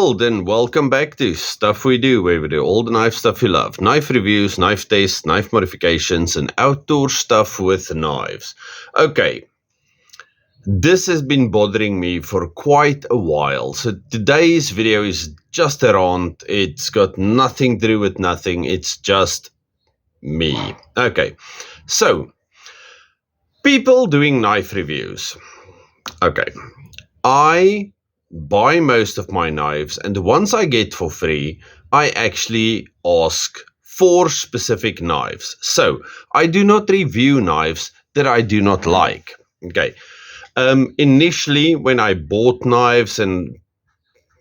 world, and welcome back to Stuff We Do, where we do all the knife stuff you love. Knife reviews, knife tests, knife modifications, and outdoor stuff with knives. Okay, this has been bothering me for quite a while, so today's video is just a rant. It's got nothing to do with nothing, it's just me. Okay, so, people doing knife reviews. Okay, I buy most of my knives, and the ones I get for free, I actually ask for specific knives. So I do not review knives that I do not like. Okay. Initially, when I bought knives and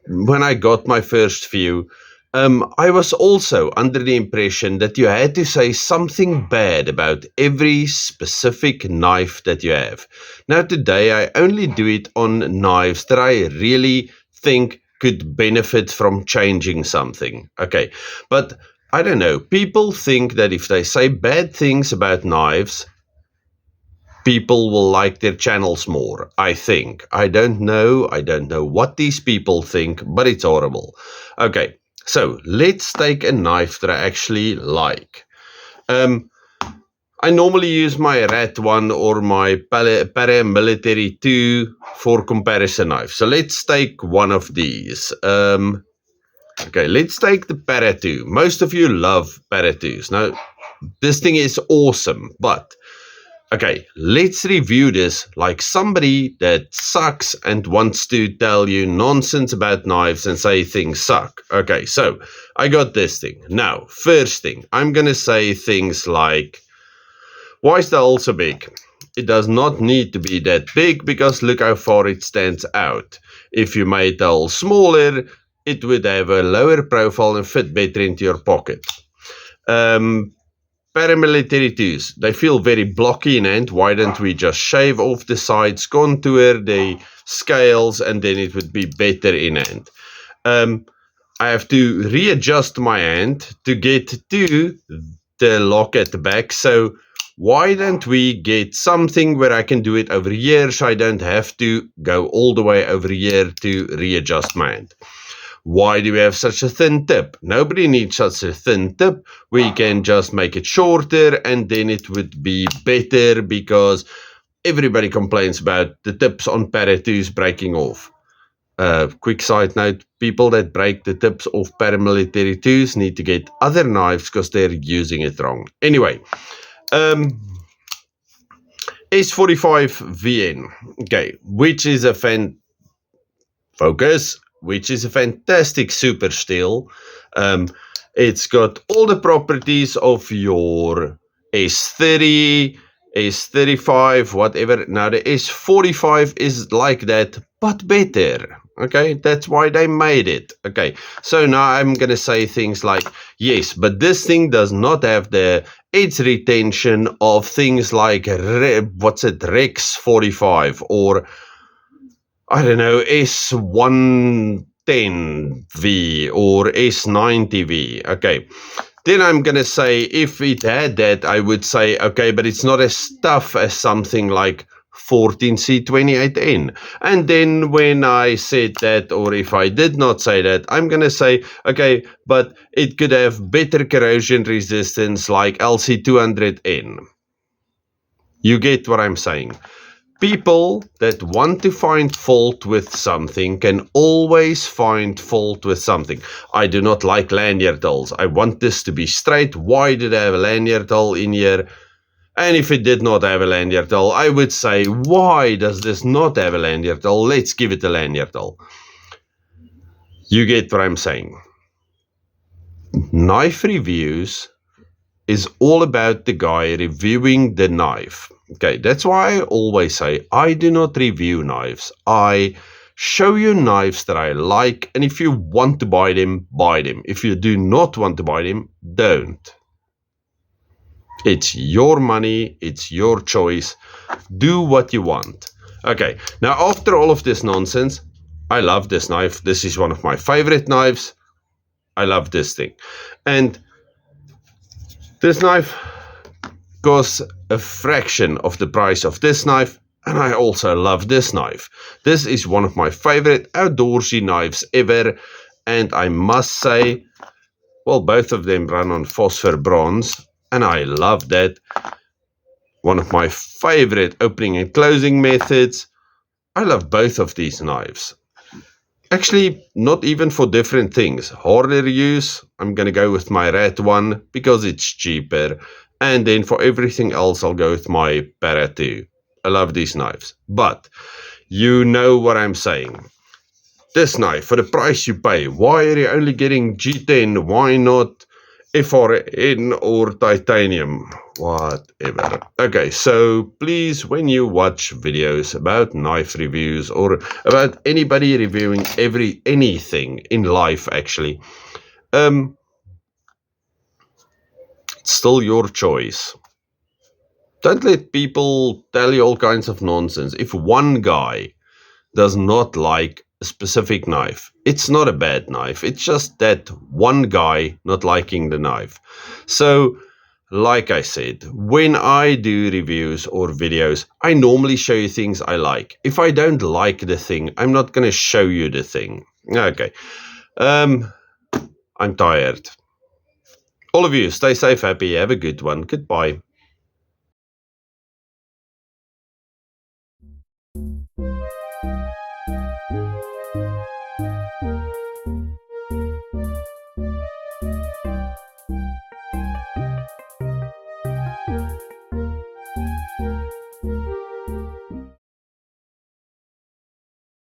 when I got my first few, I was also under the impression that you had to say something bad about every specific knife that you have. Now today I only do it on knives that I really think could benefit from changing something. Okay, but I don't know, people think that if they say bad things about knives, people will like their channels more, I think. I don't know what these people think, but it's horrible. Okay. So let's take a knife that I actually like. I normally use my Rat 1 or my Paramilitary 2 for comparison knives. So let's take one of these. Okay, let's take the Para 2. Most of you love Para 2s. Now, this thing is awesome, but okay, let's review this like somebody that sucks and wants to tell you nonsense about knives and say things suck. Okay, so I got this thing. Now, first thing, I'm going to say things like, why is the hole so big? It does not need to be that big because look how far it stands out. If you made the hole smaller, it would have a lower profile and fit better into your pocket. Paramilitary 2s, they feel very blocky in hand. Why don't we just shave off the sides, contour the scales, and then it would be better in hand. I have to readjust my hand to get to the lock at the back, so why don't we get something where I can do it over here so I don't have to go all the way over here to readjust my hand. Why do we have such a thin tip? Nobody needs such a thin tip. We can just make it shorter and then it would be better because everybody complains about the tips on Para 2s breaking off. Quick side note, people that break the tips off Paramilitary 2s need to get other knives because they're using it wrong. Anyway, S45 VN, okay, which is a which is a fantastic super steel. It's got all the properties of your S30, S35, whatever. Now the S45 is like that, but better. Okay, that's why they made it. Okay, so now I'm going to say things like, yes, but this thing does not have the edge retention of things like, Rex 45 or I don't know, S110V or S90V. Okay. Then I'm going to say, if it had that, I would say, okay, but it's not as tough as something like 14C28N. And then when I said that, or if I did not say that, I'm going to say, okay, but it could have better corrosion resistance like LC200N. You get what I'm saying. People that want to find fault with something can always find fault with something. I do not like lanyard holes. I want this to be straight. Why did I have a lanyard hole in here? And if it did not have a lanyard hole, I would say, why does this not have a lanyard hole? Let's give it a lanyard hole. You get what I'm saying. Knife reviews is all about the guy reviewing the knife. Okay, that's why I always say I do not review knives. I show you knives that I like, and if you want to buy them, buy them. If you do not want to buy them, don't. It's your money, it's your choice. Do what you want. Okay, now after all of this nonsense, I love this knife. This is one of my favorite knives. I love this thing. And this knife costs a fraction of the price of this knife, and I also love this knife. This is one of my favorite outdoorsy knives ever, and I must say, well, both of them run on phosphor bronze, and I love that. One of my favorite opening and closing methods. I love both of these knives. Actually, not even for different things. Harder use, I'm going to go with my red one because it's cheaper. And then for everything else, I'll go with my Para 2. I love these knives. But you know what I'm saying. This knife, for the price you pay, why are you only getting G10? Why not FRN or titanium? Whatever. Okay, so please, when you watch videos about knife reviews or about anybody reviewing anything in life, actually, it's still your choice. Don't let people tell you all kinds of nonsense. If one guy does not like a specific knife, it's not a bad knife. It's just that one guy not liking the knife. So, like I said, when I do reviews or videos, I normally show you things I like. If I don't like the thing, I'm not going to show you the thing. Okay. I'm tired. All of you, stay safe, happy, have a good one. Goodbye.